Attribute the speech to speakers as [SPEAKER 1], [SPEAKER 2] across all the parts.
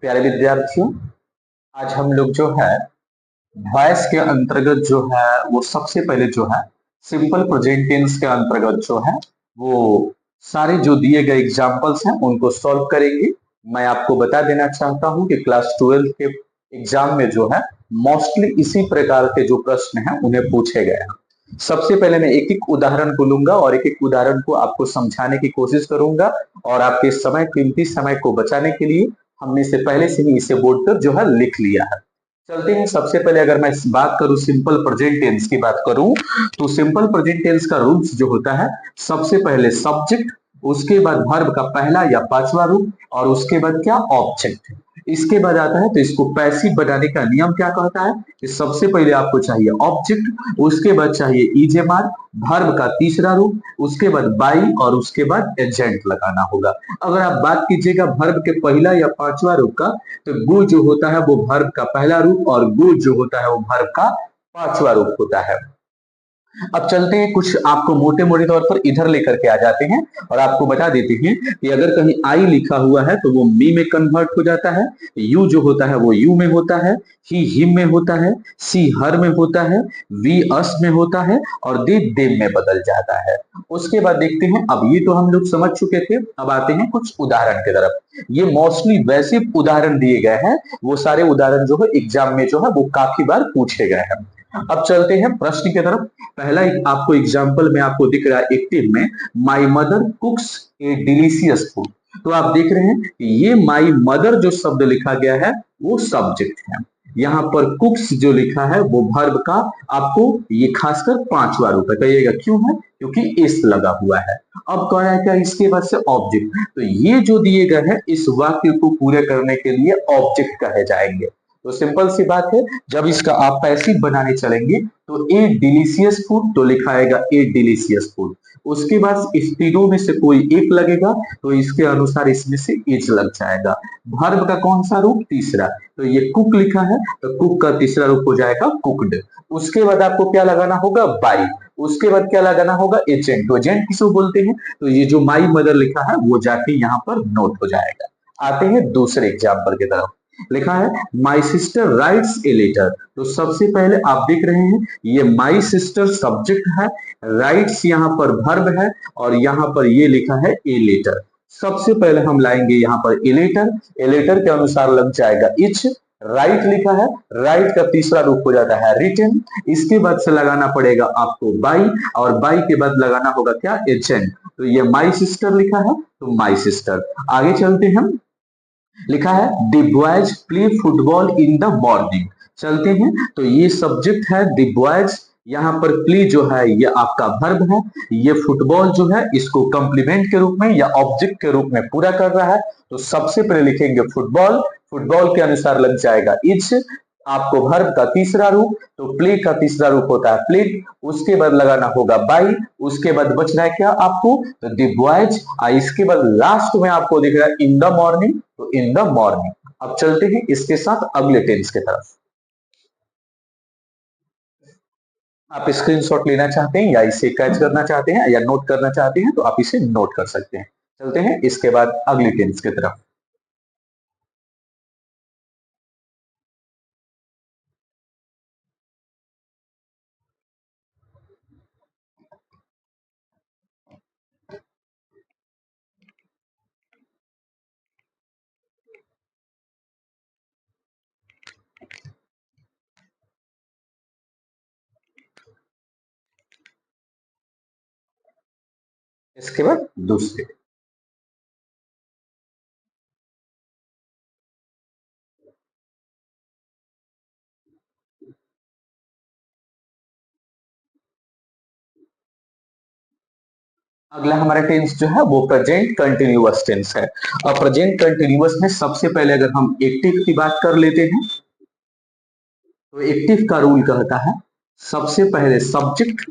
[SPEAKER 1] प्यारे विद्यार्थियों, आज हम लोग जो है वॉइस के अंतर्गत जो है वो सबसे पहले जो है सिंपल प्रेजेंट टेंस के अंतर्गत जो है वो सारे जो दिए गए एग्जांपल्स हैं उनको सॉल्व करेंगे। मैं आपको बता देना चाहता हूं कि क्लास 12 के एग्जाम में जो है मोस्टली इसी प्रकार के जो प्रश्न हैं उन्हें पूछे गए हैं। सबसे पहले मैं एक एक उदाहरण को लूंगा और एक एक उदाहरण को आपको समझाने की कोशिश करूंगा और आपके समय कीमती समय को बचाने के लिए हमने इसे पहले से ही इसे बोर्ड पर जो है लिख लिया है। चलते हैं। सबसे पहले अगर मैं बात करूं सिंपल प्रेजेंट टेंस की बात करूं तो सिंपल प्रेजेंट टेंस का रूल्स जो होता है, सबसे पहले सब्जेक्ट, उसके बाद वर्ब का पहला या पांचवा रूप और उसके बाद क्या ऑब्जेक्ट। इसके बाद आता है तो इसको पैसिव बनाने का नियम क्या कहता है कि सबसे पहले आपको चाहिए ऑब्जेक्ट, उसके बाद चाहिए ईजेमार, वर्ब का तीसरा रूप, उसके बाद बाई और उसके बाद एजेंट लगाना होगा। अगर आप बात कीजिएगा वर्ब के पहला या पांचवा रूप का तो गो जो होता है वो वर्ब का पहला रूप और गो जो होता है वो वर्ब का पांचवा रूप होता है। अब चलते हैं, कुछ आपको मोटे मोटे तौर पर इधर लेकर के आ जाते हैं और आपको बता देते हैं कि अगर कहीं आई लिखा हुआ है तो वो मी में कन्वर्ट हो जाता है, यू जो होता है वो यू में होता है, ही हिम में होता है, सी हर में होता है, वी अस में होता है और दे देम में बदल जाता है। उसके बाद देखते हैं, अब ये तो हम लोग समझ चुके थे, अब आते हैं कुछ उदाहरण की तरफ। ये मोस्टली वैसे उदाहरण दिए गए हैं, वो सारे उदाहरण जो है एग्जाम में जो है वो काफी बार पूछे गए हैं। अब चलते हैं प्रश्न की तरफ। पहला आपको एग्जाम्पल में आपको दिख रहा है एक्टिव में, my mother कुक्स A delicious food. तो आप देख रहे हैं कि ये माई मदर जो शब्द लिखा गया है वो सब्जेक्ट है। यहाँ पर कुक्स जो लिखा है वो वर्ब का आपको ये खासकर पांचवा रूप है। कहिएगा क्यों है? क्योंकि एस लगा हुआ है। अब कह रहा है क्या इसके बाद से ऑब्जेक्ट, तो ये जो दिए गए हैं इस वाक्य को पूरे करने के लिए ऑब्जेक्ट कहे जाएंगे। तो सिंपल सी बात है, जब इसका आप पैसिव बनाने चलेंगे तो ए डिलीशियस फूड तो लिखाएगा ए डिलीशियस फूड, उसके बाद इस तीनों में से कोई एक लगेगा तो इसके अनुसार इसमें से इज लग जाएगा। वर्ब का कौन सा रूप? तीसरा। तो ये कुक लिखा है तो कुक का तीसरा रूप हो जाएगा कुकड। उसके बाद आपको क्या लगाना होगा? बाई। उसके बाद क्या लगाना होगा? एजेंट। तो एजेंट किसको बोलते हैं? तो ये जो माई मदर लिखा है वो जाके यहाँ पर नोट हो जाएगा। आते हैं दूसरे एग्जाम्पल की तरफ। लिखा है my sister writes a letter. तो सबसे पहले आप देख रहे हैं ये माई सिस्टर सब्जेक्ट है, राइट्स यहाँ पर वर्ब है और यहाँ पर ये लिखा है ए लेटर। सबसे पहले हम लाएंगे यहाँ पर ए लेटर, ए लेटर के अनुसार लग जाएगा इच। राइट लिखा है, राइट का तीसरा रूप हो जाता है रिटन। इसके बाद से लगाना पड़ेगा आपको बाई और बाई के बाद लगाना होगा क्या? एजेंट। तो ये माई सिस्टर लिखा है तो माई सिस्टर। आगे चलते हैं। लिखा है the boys play football in the morning. चलते हैं, तो ये सब्जेक्ट है द बॉयज, यहाँ पर प्ले जो है ये आपका वर्ब है, ये फुटबॉल जो है इसको कंप्लीमेंट के रूप में या ऑब्जेक्ट के रूप में पूरा कर रहा है। तो सबसे पहले लिखेंगे फुटबॉल, फुटबॉल के अनुसार लग जाएगा इज, आपको वर्ब का तीसरा रूप, तो प्ले का तीसरा रूप होता है प्लेड, उसके बाद लगाना होगा बाई, उसके बाद बच रहा है क्या आपको? तो द बॉयज। इसके बाद लास्ट में आपको दिख रहा है इन द मॉर्निंग, तो इन द मॉर्निंग। अब चलते हैं इसके साथ अगले टेंस की तरफ। आप स्क्रीनशॉट लेना चाहते हैं या इसे कैच करना चाहते हैं या नोट करना चाहते हैं तो आप इसे नोट कर सकते हैं। चलते हैं इसके बाद अगली टेंस की तरफ। इसके बाद दूसरे। अगला हमारा टेंस जो है वो प्रेजेंट कंटिन्यूअस टेंस है। और प्रेजेंट कंटिन्यूअस में सबसे पहले अगर हम एक्टिव की बात कर लेते हैं तो एक्टिव का रूल कहता है सबसे पहले सब्जेक्ट,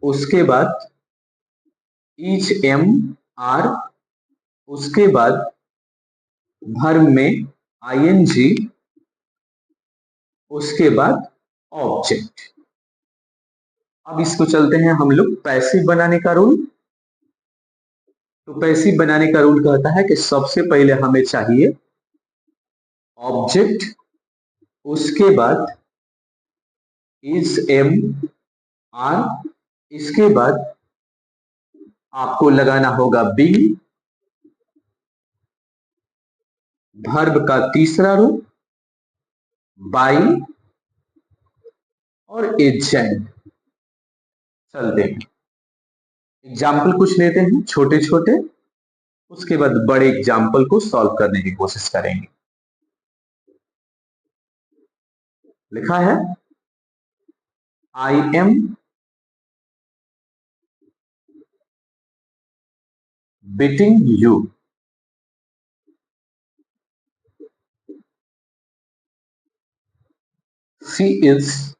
[SPEAKER 1] उसके बाद इच एम आर, उसके बाद वर्ब में आईएनजी, उसके बाद ऑब्जेक्ट। अब इसको चलते हैं हम लोग पैसिव बनाने का रूल। तो पैसिव बनाने का रूल कहता है कि सबसे पहले हमें चाहिए ऑब्जेक्ट, उसके बाद इज एम आर, इसके बाद आपको लगाना होगा बी, वर्ब का तीसरा रूप बाई और एजेंट। चलते हैं एग्जाम्पल कुछ लेते हैं छोटे छोटे, उसके बाद बड़े एग्जाम्पल को सॉल्व करने की कोशिश करेंगे। लिखा है I am beating you. She is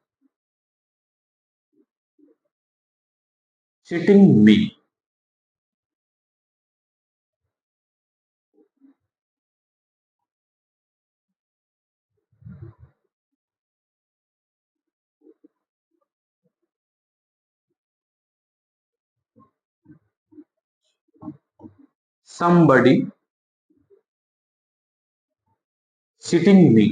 [SPEAKER 1] cheating me. Somebody cheating me.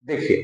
[SPEAKER 1] देखिए,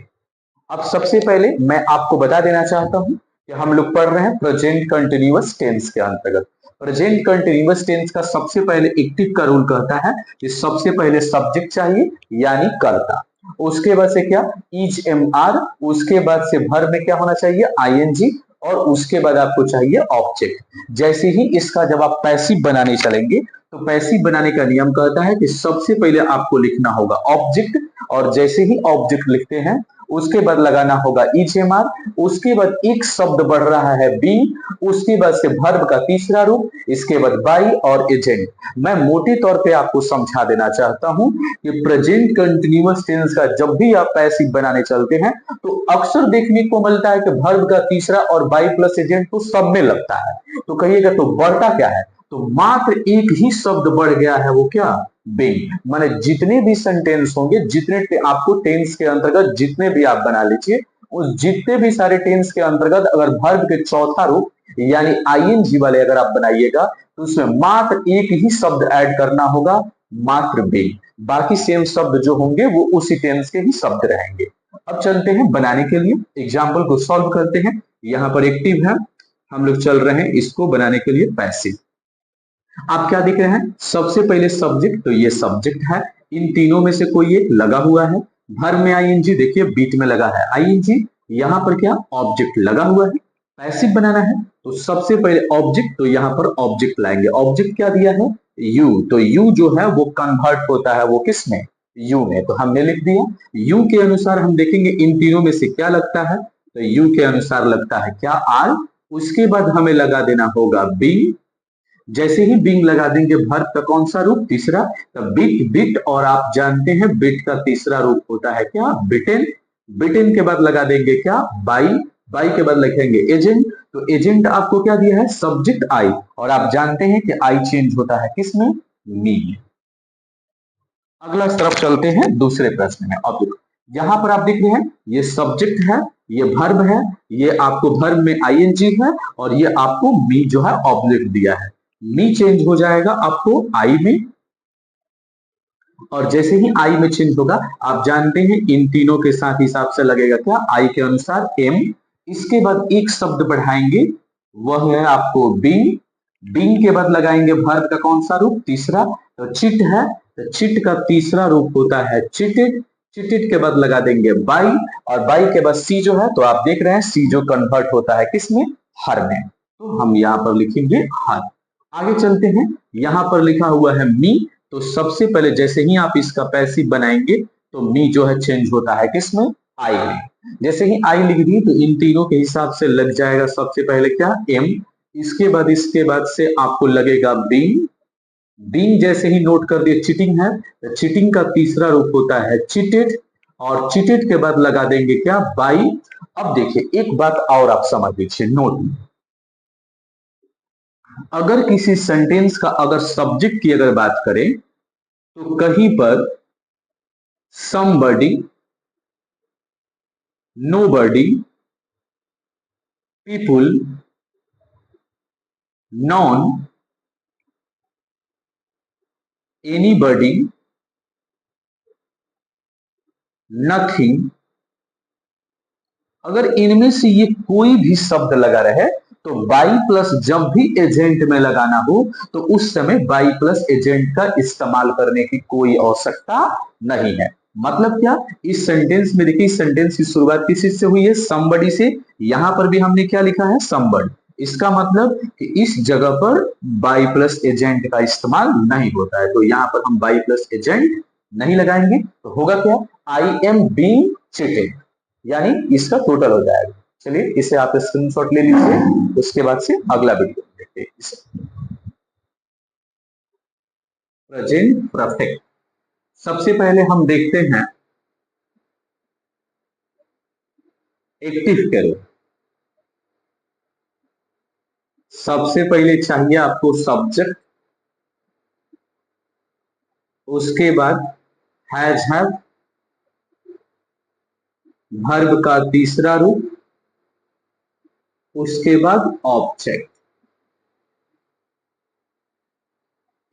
[SPEAKER 1] अब सबसे पहले मैं आपको बता देना चाहता हूं कि हम लोग पढ़ रहे हैं प्रेजेंट कंटिन्यूअस टेंस के अंतर्गत। प्रेजेंट कंटिन्यूअस टेंस का सबसे पहले एक्टिव का रूल कहता है कि सबसे पहले सब्जेक्ट चाहिए यानी कर्ता, उसके बाद से क्या इज एम आर, उसके बाद से वर्ब में क्या होना चाहिए आईएनजी, और उसके बाद आपको चाहिए ऑब्जेक्ट। जैसे ही इसका जब आप पैसिव बनाने चलेंगे तो पैसिव बनाने का नियम कहता है कि सबसे पहले आपको लिखना होगा ऑब्जेक्ट, और जैसे ही ऑब्जेक्ट लिखते हैं उसके बाद लगाना होगा इजेमार, उसके बाद एक शब्द बढ़ रहा है बी, उसके बाद से वर्ब का तीसरा रूप, इसके बाद बाई और एजेंट। मैं मोटे तौर पे आपको समझा देना चाहता हूं कि प्रेजेंट कंटिन्यूअस टेंस का जब भी आप पैसिव बनाने चलते हैं तो अक्सर देखने को मिलता है कि वर्ब का तीसरा और बाई प्लस एजेंट तो सब में लगता है। तो कहिएगा तो बढ़ता क्या है, तो मात्र एक ही शब्द बढ़ गया है, वो क्या बीइंग। माने जितने भी सेंटेंस होंगे, जितने आपको टेंस के अंतर्गत जितने भी आप बना लीजिए, उस जितने भी सारे टेंस के अंतर्गत अगर वर्ब के चौथा रूप यानी आईएनजी वाले अगर आप बनाइएगा तो उसमें मात्र एक ही शब्द ऐड करना होगा, मात्र बीइंग। बाकी सेम शब्द जो होंगे वो उसी टेंस के ही शब्द रहेंगे। अब चलते हैं बनाने के लिए एग्जाम्पल को सॉल्व करते हैं। यहां पर एक्टिव है, हम लोग चल रहे हैं इसको बनाने के लिए पैसिव। आप क्या देख रहे हैं, सबसे पहले सब्जेक्ट, तो ये सब्जेक्ट है, इन तीनों में से कोई एक लगा हुआ है। वर्ब में आईएनजी, देखिए बीच में लगा है आईएनजी, यहां पर क्या ऑब्जेक्ट लगा हुआ है। पैसिव बनाना है तो सबसे पहले ऑब्जेक्ट, तो यहां पर ऑब्जेक्ट लाएंगे। ऑब्जेक्ट क्या दिया है यू, तो यू जो है वो कन्वर्ट होता है वो किस में यू में, तो हमने लिख दिया यू के अनुसार। हम देखेंगे इन तीनों में से क्या लगता है, तो यू के अनुसार लगता है क्या आर, उसके बाद हमें लगा देना होगा बी, जैसे ही बिंग लगा देंगे वर्ब का कौन सा रूप तीसरा, तो बिट, बिट, और आप जानते हैं बिट का तीसरा रूप होता है क्या बिटेन, बिटेन के बाद लगा देंगे क्या बाई, बाई के बाद लिखेंगे एजेंट, तो एजेंट आपको क्या दिया है सब्जेक्ट आई, और आप जानते हैं कि आई चेंज होता है किसमें मी। अगला तरफ चलते हैं दूसरे प्रश्न में। अब यहां पर आप देख रहे हैं ये सब्जेक्ट है, ये वर्ब है, ये आपको वर्ब में आईएनजी है, और ये आपको मी जो है ऑब्जेक्ट दिया है। मी चेंज हो जाएगा आपको आई में, और जैसे ही आई में चेंज होगा आप जानते हैं इन तीनों के साथ हिसाब से लगेगा क्या आई के अनुसार एम, इसके बाद एक शब्द बढ़ाएंगे वह है आपको बिंग, बिंग के बाद लगाएंगे वर्ब का कौन सा रूप तीसरा, तो चिट है, तो चिट का तीसरा रूप होता है चिटेड, चिटेड के बाद लगा देंगे बाई, और बाई के बाद सी जो है, तो आप देख रहे हैं सी जो कन्वर्ट होता है किसमें हर में, तो हम यहाँ पर लिखेंगे हर। आगे चलते हैं, यहां पर लिखा हुआ है मी, तो सबसे पहले जैसे ही आप इसका पैसिव बनाएंगे तो मी जो है चेंज होता है किसमें आई में। जैसे ही आई लिख दी तो इन तीनों के हिसाब से लग जाएगा सबसे पहले क्या एम, इसके बाद से आपको लगेगा बीइंग, बीइंग जैसे ही नोट कर दिए चीटिंग है, तो चीटिंग का तीसरा रूप होता है चीटेड, और चीटेड के बाद लगा देंगे क्या बाई। अब देखिए एक बात और आप समझ लीजिए नोट, अगर किसी सेंटेंस का अगर सब्जेक्ट की अगर बात करें तो कहीं पर somebody, nobody, people, none, anybody, nothing, अगर इनमें से ये कोई भी शब्द लगा रहे तो बाई प्लस जब भी एजेंट में लगाना हो तो उस समय बाई प्लस एजेंट का इस्तेमाल करने की कोई आवश्यकता नहीं है। मतलब क्या, इस सेंटेंस में देखिए, इस सेंटेंस की शुरुआत किस चीज से हुई है, somebody से। यहां पर भी हमने क्या लिखा है, somebody। इसका मतलब कि इस जगह पर बाई प्लस एजेंट का इस्तेमाल नहीं होता है, तो यहां पर हम बाई प्लस एजेंट नहीं लगाएंगे। तो होगा क्या, आई एम बीइंग चीटेड, यानी इसका टोटल हो जाएगा। चलिए इसे आप स्क्रीनशॉट ले लीजिए, उसके बाद से अगला वीडियो देखते हैं। प्रेजेंट परफेक्ट, सबसे पहले हम देखते हैं एक्टिव के रूप। सबसे पहले चाहिए आपको सब्जेक्ट, उसके बाद हैज हैव, वर्ब का तीसरा रूप, उसके बाद ऑब्जेक्ट।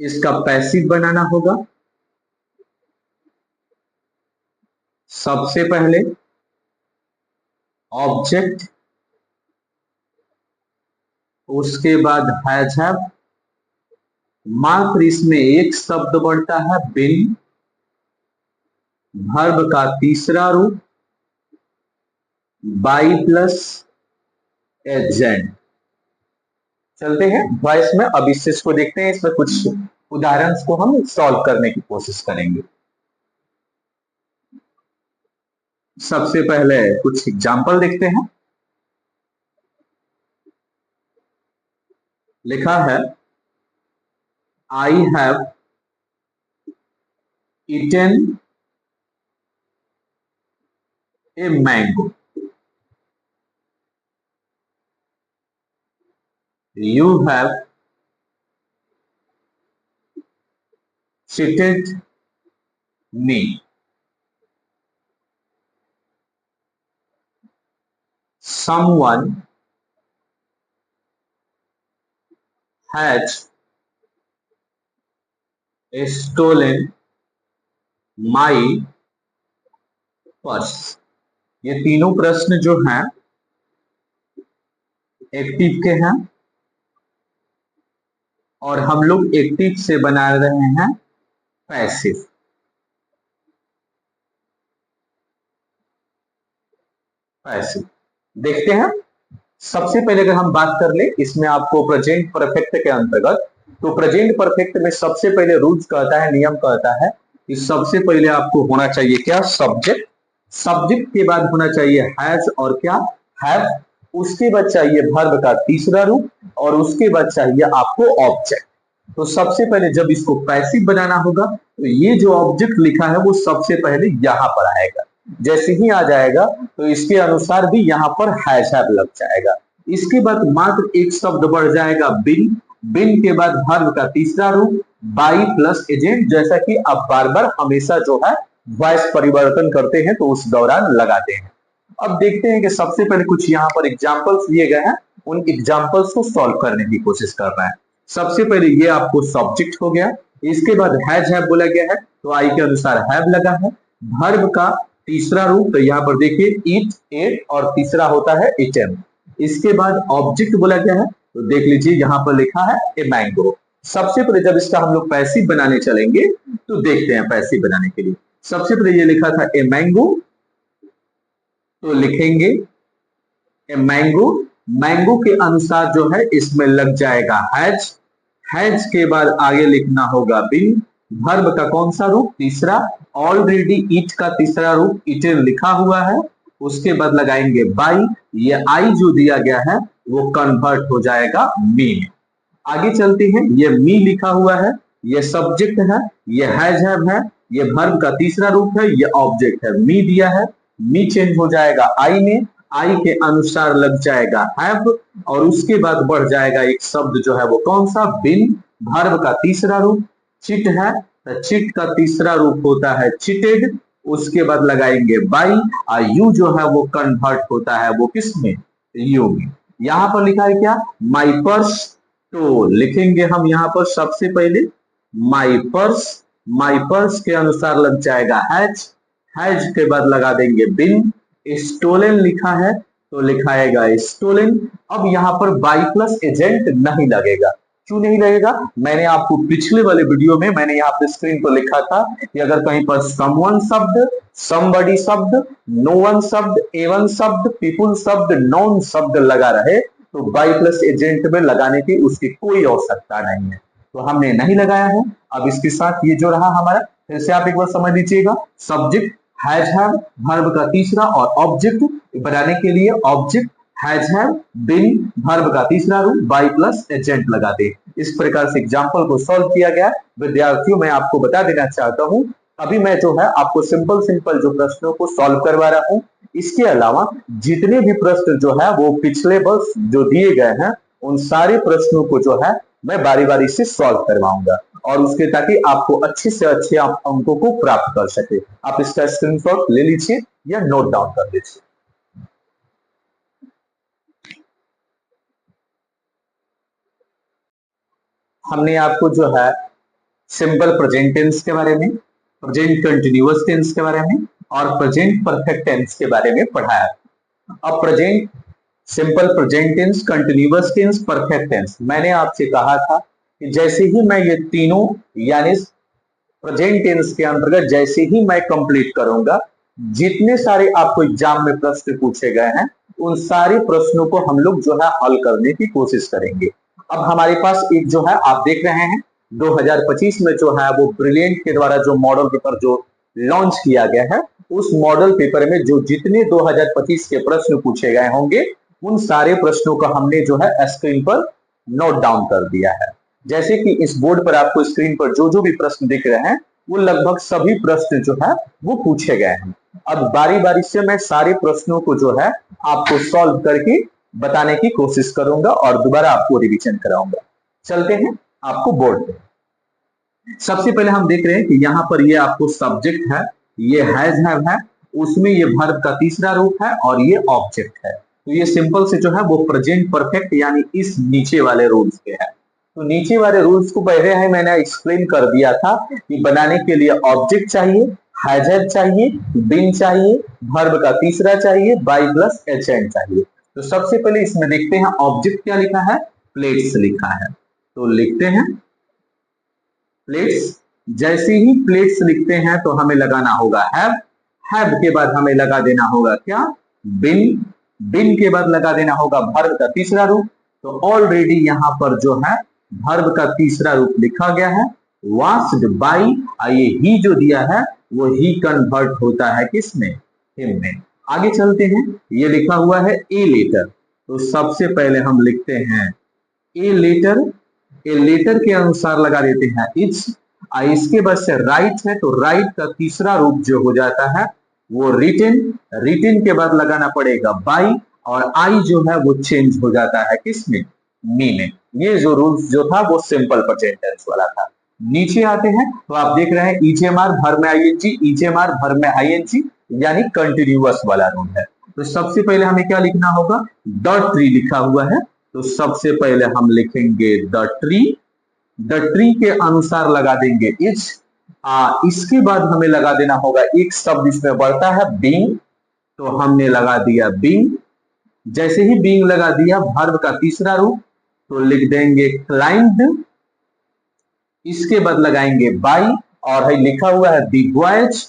[SPEAKER 1] इसका पैसिव बनाना होगा। सबसे पहले ऑब्जेक्ट, उसके बाद हैज हैव, मात्र इसमें एक शब्द बढ़ता है बिन, वर्ब का तीसरा रूप, बाई प्लस एजेंट। चलते हैं वॉइस में, अब इस चीज को देखते हैं, इसमें कुछ उदाहरण को हम सॉल्व करने की कोशिश करेंगे। सबसे पहले कुछ एग्जाम्पल देखते हैं। लिखा है I have eaten a mango, you have cheated me, someone has stolen my purse. ये तीनों प्रश्न जो हैं एक्टिव के हैं, और हम लोग एक्टिव से बना रहे हैं पैसिव। पैसिव देखते हैं। सबसे पहले अगर हम बात कर ले इसमें आपको प्रेजेंट परफेक्ट के अंतर्गत, तो प्रेजेंट परफेक्ट में सबसे पहले रूल्स कहता है, नियम कहता है कि सबसे पहले आपको होना चाहिए क्या, सब्जेक्ट। सब्जेक्ट के बाद होना चाहिए हैज और क्या, हैव। उसके बाद चाहिए वर्ब का तीसरा रूप, और उसके बाद चाहिए आपको ऑब्जेक्ट। तो सबसे पहले जब इसको पैसिव बनाना होगा तो ये जो ऑब्जेक्ट लिखा है वो सबसे पहले यहां पर आएगा। जैसे ही आ जाएगा तो इसके अनुसार भी यहाँ पर हैश हैव लग जाएगा। इसके बाद मात्र एक शब्द बढ़ जाएगा बिन, बिन के बाद वर्ब का तीसरा रूप बाई प्लस एजेंट, जैसा कि आप बार बार हमेशा जो है वॉइस परिवर्तन करते हैं तो उस दौरान लगाते हैं। अब देखते हैं कि सबसे पहले कुछ यहाँ पर एग्जाम्पल्स दिए गए हैं, उन एग्जाम्पल्स को सॉल्व करने की कोशिश कर रहे हैं। सबसे पहले ये आपको सब्जेक्ट हो गया, इसके बाद हैज हैव बोला गया है तो आई के अनुसार हैव लगा है। वर्ब का तीसरा रूप, तो यहाँ पर देखिए ईट, एट, और तीसरा होता है इटन। इसके बाद ऑब्जेक्ट बोला गया है तो देख लीजिए यहाँ पर लिखा है ए मैंगो। सबसे पहले जब इसका हम लोग पैसिव बनाने चलेंगे तो देखते हैं पैसिव बनाने के लिए। सबसे पहले ये लिखा था ए मैंगो, तो लिखेंगे ए मैंगो, मैंगो के अनुसार जो है इसमें लग जाएगा हैज, हैज के बाद आगे लिखना होगा बिन, वर्ब का कौन सा रूप, तीसरा। ऑलरेडी ईट का तीसरा रूप ईटन लिखा हुआ है, उसके बाद लगाएंगे बाई, ये आई जो दिया गया है वो कन्वर्ट हो जाएगा मी में। आगे चलते हैं, ये मी लिखा हुआ है, ये सब्जेक्ट है, ये हैज है, ये वर्ब का तीसरा रूप है, ये ऑब्जेक्ट है, मी दिया है, मी चेंज हो जाएगा आई में, आई के अनुसार लग जाएगा हैव, और उसके बाद बढ़ जाएगा एक शब्द जो है वो कौन सा, बिन, वर्ब का तीसरा रूप चिट है, तो चिट का तीसरा रूप होता है चिटेड, उसके बाद लगाएंगे बाई, और यू जो है वो कन्वर्ट होता है वो किसमें, यू में। यहां पर लिखा है क्या, माई पर्स, तो लिखेंगे हम यहां पर सबसे पहले माई पर्स, माई पर्स के अनुसार लग जाएगा हैज, हैज के बाद लगा देंगे बिन, स्टोलन लिखा है तो लिखाएगा स्टोलन। अब यहाँ पर बाई प्लस एजेंट नहीं लगेगा। क्यों नहीं लगेगा? मैंने आपको पिछले वाले वीडियो में मैंने यहाँ पे स्क्रीन पर लिखा था कि अगर कहीं पर समवन शब्द, समबडी शब्द, नो वन शब्द, एवन शब्द, पीपुल शब्द, नॉन शब्द लगा रहे तो बाई प्लस एजेंट में लगाने की उसकी कोई आवश्यकता नहीं है, तो हमने नहीं लगाया है। अब इसके साथ ये जो रहा हमारा, फिर से आप एक बार समझ लीजिएगा, सब्जेक्ट हैज हैव, वर्ब का तीसरा, और ऑब्जेक्ट बनाने के लिए object has have, been, verb का तीसरा रूप, बाई प्लस एजेंट लगा दे। इस प्रकार से एग्जाम्पल को सॉल्व किया गया। विद्यार्थियों, मैं आपको बता देना चाहता हूं, अभी मैं जो है आपको सिंपल सिंपल जो प्रश्नों को सॉल्व करवा रहा हूं। इसके अलावा जितने भी प्रश्न जो है वो पिछले वर्ष जो दिए गए हैं उन सारे प्रश्नों को जो है मैं बारी बारी से सॉल्व करवाऊंगा, और उसके ताकि आपको अच्छे से अच्छे आप अंकों को प्राप्त कर सके। आप इसका स्क्रीनशॉट ले लीजिए या नोट डाउन कर लीजिए। हमने आपको जो है सिंपल प्रेजेंट टेंस के बारे में, प्रेजेंट कंटिन्यूअस टेंस के बारे में और प्रेजेंट परफेक्ट टेंस के बारे में पढ़ाया। अब present simple present tense, continuous tense, perfect tense, मैंने आपसे कहा था कि जैसे ही मैं ये तीनों यानी प्रेजेंट टेंस के अंतर्गत जैसे ही मैं कंप्लीट करूंगा, जितने सारे आपको एग्जाम में प्रश्न पूछे गए हैं उन सारे प्रश्नों को हम लोग जो है हल करने की कोशिश करेंगे। अब हमारे पास एक जो है आप देख रहे हैं 2025 में जो है वो ब्रिलियंट के द्वारा जो मॉडल पेपर जो लॉन्च किया गया है, उस मॉडल पेपर में जो जितने 2025 के प्रश्न पूछे गए होंगे उन सारे प्रश्नों का हमने जो है स्क्रीन पर नोट डाउन कर दिया है। जैसे कि इस बोर्ड पर आपको स्क्रीन पर जो जो भी प्रश्न दिख रहे हैं वो लगभग सभी प्रश्न जो है वो पूछे गए हैं। अब बारी बारी से मैं सारे प्रश्नों को जो है आपको सॉल्व करके बताने की कोशिश करूंगा और दोबारा आपको रिवीजन कराऊंगा। चलते हैं आपको बोर्ड पे। सबसे पहले हम देख रहे हैं कि यहाँ पर ये आपको सब्जेक्ट है, ये हैज हैव है, उसमें ये वर्ब का तीसरा रूप है और ये ऑब्जेक्ट है। तो ये सिंपल से जो है वो प्रेजेंट परफेक्ट यानी इस नीचे वाले रूल्स के है। तो नीचे वाले रूल्स को पहले है मैंने एक्सप्लेन कर दिया था कि बनाने के लिए ऑब्जेक्ट चाहिए, हैज हैव चाहिए, बीन चाहिए, वर्ब का तीसरा चाहिए, बाई प्लस एजेंट चाहिए। तो सबसे पहले इसमें देखते हैं ऑब्जेक्ट क्या लिखा है, प्लेट्स लिखा है। तो लिखते हैं प्लेट्स। जैसे ही प्लेट्स लिखते हैं तो हमें लगाना होगा हैव के बाद हमें लगा देना होगा क्या, बिन, बिन के बाद लगा देना होगा वर्ब का तीसरा रूप। तो ऑलरेडी यहां पर जो है वर्ब का तीसरा रूप लिखा गया है, वास्ड बाई, ये ही जो दिया है वो ही कन्वर्ट होता है किसमें, हिम में। आगे चलते हैं, ये लिखा हुआ है ए लेटर। तो सबसे पहले हम लिखते हैं ए लेटर, ए लेटर के अनुसार लगा देते हैं इट्स। इसके बाद से राइट है तो राइट का तीसरा रूप जो हो जाता है वो रिटन, रिटन के बाद लगाना पड़ेगा बाई, और आई जो है वो चेंज हो जाता है किसमें, मी में। ये जो रूल्स जो था वो सिंपल प्रेजेंट टेंस वाला था। नीचे आते हैं तो आप देख रहे हैं ईजेएमआर वर्ब में आईएनजी, ईजेएमआर वर्ब में आईएनजी यानी कंटिन्यूअस वाला रूल है। तो सबसे पहले हमें क्या लिखना होगा, द ट्री लिखा हुआ है तो सबसे पहले हम लिखेंगे द ट्री, द ट्री के अनुसार लगा देंगे इट्स। इसके बाद हमें लगा देना होगा एक शब्द इसमें बढ़ता है बीइंग, तो हमने लगा दिया बीइंग। जैसे ही बीइंग लगा दिया वर्ब का तीसरा रूप तो लिख देंगे क्लाइंब्ड, इसके बाद लगाएंगे बाई, और है लिखा हुआ है दी बॉयज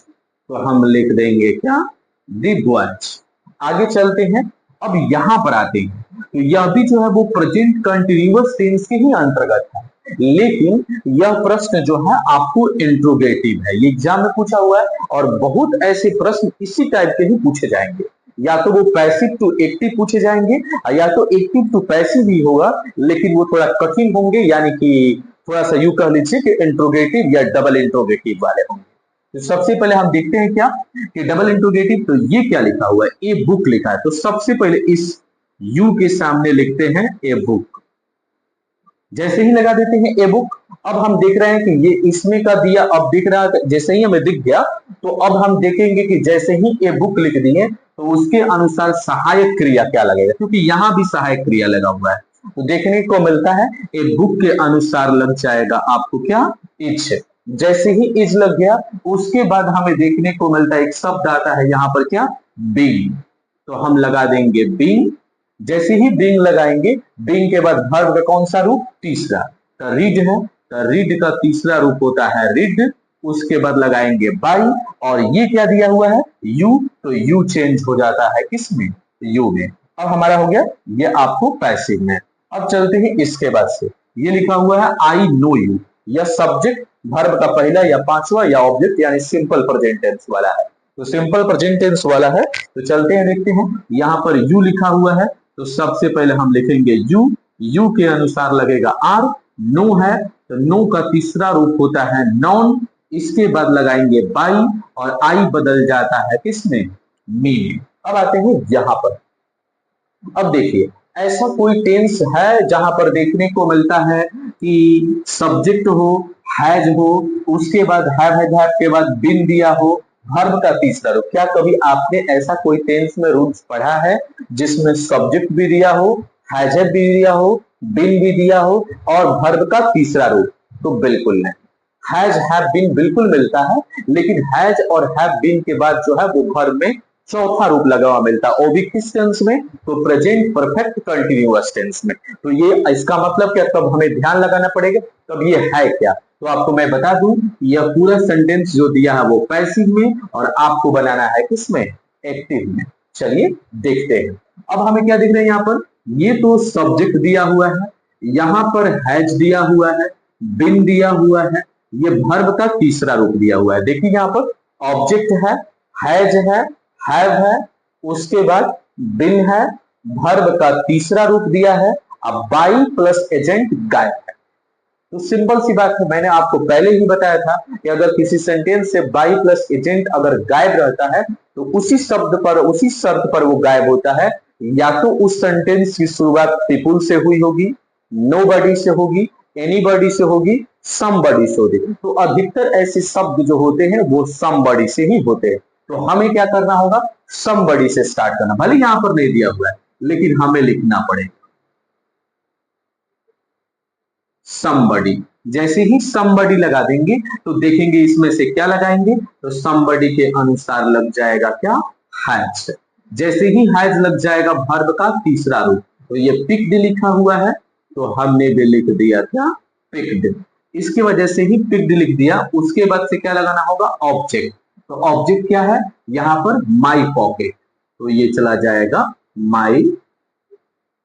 [SPEAKER 1] तो हम लिख देंगे क्या, दी बॉयज। आगे चलते हैं, अब यहां पर आते हैं तो यह भी जो है वो प्रेजेंट कंटिन्यूअस टेंस के ही अंतर्गत है, लेकिन यह प्रश्न जो है आपको इंट्रोगेटिव है, ये एग्जाम में पूछा हुआ है और बहुत ऐसे प्रश्न इसी टाइप के ही पूछे जाएंगे। या तो वो पैसिव टू एक्टिव पूछे जाएंगे या तो एक्टिव टू पैसिव भी होगा, लेकिन वो थोड़ा कठिन होंगे, यानी कि थोड़ा सा यू कह लीजिए कि इंट्रोगेटिव या डबल इंट्रोगेटिव वाले होंगे। तो सबसे पहले हम देखते हैं क्या कि डबल इंट्रोगेटिव, तो ये क्या लिखा हुआ है, ए बुक लिखा है। तो सबसे पहले इस यू के सामने लिखते हैं ए बुक, जैसे ही लगा देते हैं ए बुक। अब हम देख रहे हैं कि ये इसमें का दिया, अब दिख रहा है, जैसे ही हमें दिख गया तो अब हम देखेंगे कि जैसे ही ए बुक लिख दिए तो उसके अनुसार सहायक क्रिया क्या लगेगा, क्योंकि यहां भी सहायक क्रिया लगा हुआ है। तो देखने को मिलता है ए बुक के अनुसार लग जाएगा आपको क्या, इट्स। जैसे ही इज लग गया उसके बाद हमें देखने को मिलता है एक शब्द आता है यहाँ पर क्या, बीइंग। तो हम लगा देंगे बीइंग। जैसे ही बीइंग लगाएंगे, बीइंग के बाद वर्ब का कौन सा रूप, तीसरा। तो रीड है, तो रीड का तीसरा रूप होता है रीड। उसके बाद लगाएंगे बाई, और ये क्या दिया हुआ है, यू। तो यू चेंज हो जाता है किसमें, यू में। अब हमारा हो गया ये आपको पैसिव में। अब चलते हैं इसके बाद से, ये लिखा हुआ है आई नो यू। यह सब्जेक्ट वर्ब का पहला या पांचवा या ऑब्जेक्ट यानी सिंपल प्रेजेंट टेंस वाला है। तो सिंपल प्रेजेंट टेंस वाला है, तो चलते हैं देखते हैं। यहाँ पर यू लिखा हुआ है, तो सबसे पहले हम लिखेंगे यू। यू के अनुसार लगेगा आर। नो है, तो नो का तीसरा रूप होता है नॉन। इसके बाद लगाएंगे बाई, और आई बदल जाता है किसमें, मी में। अब आते हैं यहां पर। अब देखिए, ऐसा कोई टेंस है जहां पर देखने को मिलता है कि सब्जेक्ट हो, हैज हो, उसके बाद हैव के बाद बिन दिया हो, वर्ब का तीसरा रूप। क्या कभी आपने ऐसा कोई टेंस में रूल्स पढ़ा है जिसमें सब्जेक्ट भी दिया हो, हैज भी दिया हो, बिन भी दिया हो, और वर्ब का तीसरा रूप? तो बिल्कुल नहीं। हैज हैव बीन बिल्कुल मिलता है, लेकिन हैज और हैव बीन के बाद जो है वो वर्ब में चौथा रूप लगा हुआ मिलता है, वो भी किस टेंस में, तो प्रेजेंट परफेक्ट कंटिन्यूअस टेंस में। तो ये इसका मतलब क्या, तब हमें ध्यान लगाना पड़ेगा, तब ये है क्या। तो आपको मैं बता दूं, यह पूरा सेंटेंस जो दिया है वो पैसिव में, और आपको बनाना है किसमें, एक्टिव में। चलिए देखते हैं। अब हमें क्या दिख रहा है यहाँ पर, ये तो सब्जेक्ट दिया हुआ है, यहाँ पर हैज दिया हुआ है, बिन दिया हुआ है, ये वर्ब का तीसरा रूप दिया हुआ है। देखिए यहाँ पर ऑब्जेक्ट है, हैज है, हैव है, उसके बाद बिन है, वर्ब का तीसरा रूप दिया है। अब बाई प्लस एजेंट गायब है। तो सिंपल सी बात है, मैंने आपको पहले ही बताया था कि अगर किसी सेंटेंस से बाई प्लस एजेंट अगर गायब रहता है तो उसी शब्द पर, उसी शर्त पर वो गायब होता है, या तो उस सेंटेंस की शुरुआत पीपुल से हुई होगी, नोबडी से होगी, एनीबडी से होगी, समबडी से होगी। तो अधिकतर ऐसे शब्द जो होते हैं वो समबडी से ही होते हैं। तो हमें क्या करना होगा, समबडी से स्टार्ट करना। भले यहां पर नहीं दिया हुआ है, लेकिन हमें लिखना पड़ेगा somebody। जैसे ही somebody लगा देंगे तो देखेंगे इसमें से क्या लगाएंगे, तो somebody के अनुसार लग जाएगा क्या, has। जैसे ही has लग जाएगा वर्ब का तीसरा रूप, तो ये picked लिखा हुआ है, तो हमने भी लिख दिया क्या, picked। इसकी वजह से ही picked लिख दिया। उसके बाद से क्या लगाना होगा, ऑब्जेक्ट। तो ऑब्जेक्ट क्या है, यहां पर my pocket, तो ये चला जाएगा my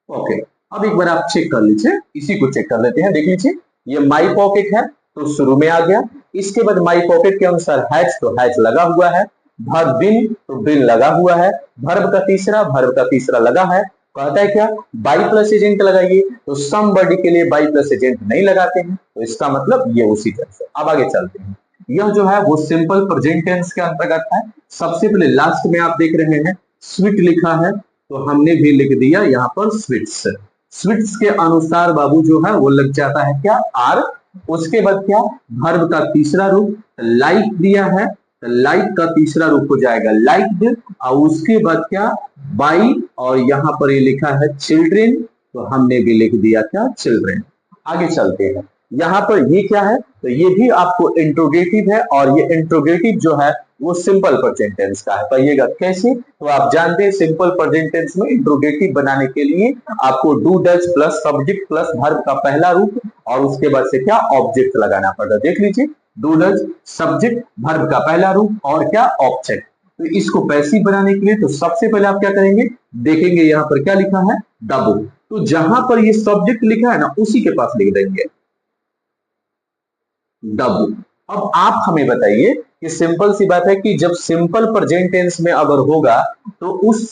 [SPEAKER 1] pocket। अब एक बार आप चेक कर लीजिए, इसी को चेक कर लेते हैं। देख लीजिए, ये माई पॉकेट है तो शुरू में आ गया। इसके बाद माई पॉकेट के अनुसार हैज, तो हैज लगा हुआ है। वर्ब बिन, तो बिन लगा हुआ है। वर्ब का तीसरा लगा है। कहता है क्या, बाई प्लस एजेंट लगाइए, तो समबडी के लिए बाई प्लस एजेंट नहीं लगाते हैं, तो इसका मतलब ये उसी तरह से। अब आगे चलते हैं। यह जो है वो सिंपल प्रेजेंट टेंस के अंतर्गत है। सबसे पहले लास्ट में आप देख रहे हैं स्वीट लिखा है, तो हमने भी लिख दिया यहाँ पर स्वीट्स। स्वीट्स के अनुसार बाबू जो है वो लग जाता है क्या, आर। उसके बाद क्या, वर्ब का तीसरा रूप लाइक दिया है, लाइक का तीसरा रूप हो जाएगा लाइक्ड। और उसके बाद क्या, बाई, और यहाँ पर ये लिखा है चिल्ड्रेन, तो हमने भी लिख दिया क्या, चिल्ड्रेन। आगे चलते हैं। यहाँ पर ये क्या है, तो ये भी आपको इंट्रोगेटिव है, और ये इंट्रोगेटिव जो है वो सिंपल प्रेजेंट टेंस का है। कहिएगा कैसे, तो आप जानते हैं सिंपल प्रेजेंट टेंस में इंट्रोगेटिव बनाने के लिए आपको do does plus subject plus verb का पहला रूप, और उसके बाद से क्या, ऑब्जेक्ट लगाना पड़ता है। देख लीजिए, डू डज सब्जेक्ट, वर्ब का पहला रूप, और क्या, ऑब्जेक्ट। तो इसको पैसिव बनाने के लिए तो सबसे पहले आप क्या करेंगे, देखेंगे यहाँ पर क्या लिखा है, डबल। तो जहां पर ये सब्जेक्ट लिखा है ना, उसी के पास लिख देंगे डबल। अब आप हमें बताइए कि सिंपल सी बात है कि जब सिंपल प्रेजेंट टेंस में अगर होगा तो उस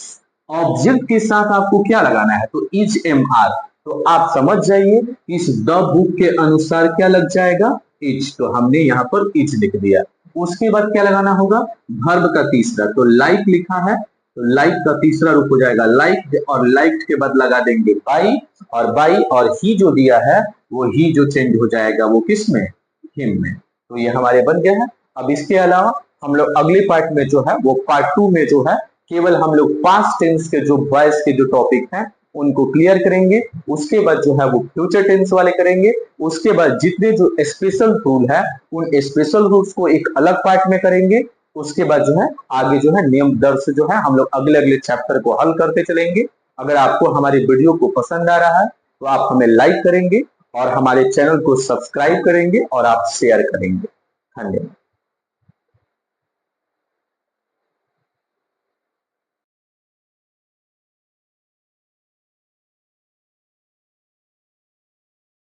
[SPEAKER 1] ऑब्जेक्ट के साथ आपको क्या लगाना है, तो इज एम आर। तो आप समझ जाइए इस द बुक के अनुसार क्या लग जाएगा, इज। तो हमने यहाँ पर इज लिख दिया। उसके बाद क्या लगाना होगा, वर्ब का तीसरा, तो लाइक लिखा है, तो लाइक का तीसरा रूप हो जाएगा लाइक, और लाइक के बाद लगा देंगे बाई, और बाई और ही जो दिया है वो ही जो चेंज हो जाएगा वो किस में, हिम में। तो ये हमारे बन गया है। अब इसके अलावा हम लोग अगले पार्ट में जो है वो पार्ट 2 में जो है केवल हम लोग पास्ट टेंस के जो वॉइस के जो टॉपिक हैं उनको क्लियर करेंगे। उसके बाद जो है वो फ्यूचर टेंस वाले करेंगे। उसके बाद जितने जो स्पेशल रूल है उन स्पेशल रूल्स को एक अलग पार्ट में करेंगे। उसके बाद जो है आगे जो है नियम दर से जो है हम लोग अगले अगले चैप्टर को हल करते चलेंगे। अगर आपको हमारी वीडियो को पसंद आ रहा है तो आप हमें लाइक करेंगे और हमारे चैनल को सब्सक्राइब करेंगे और आप शेयर करेंगे। धन्यवाद।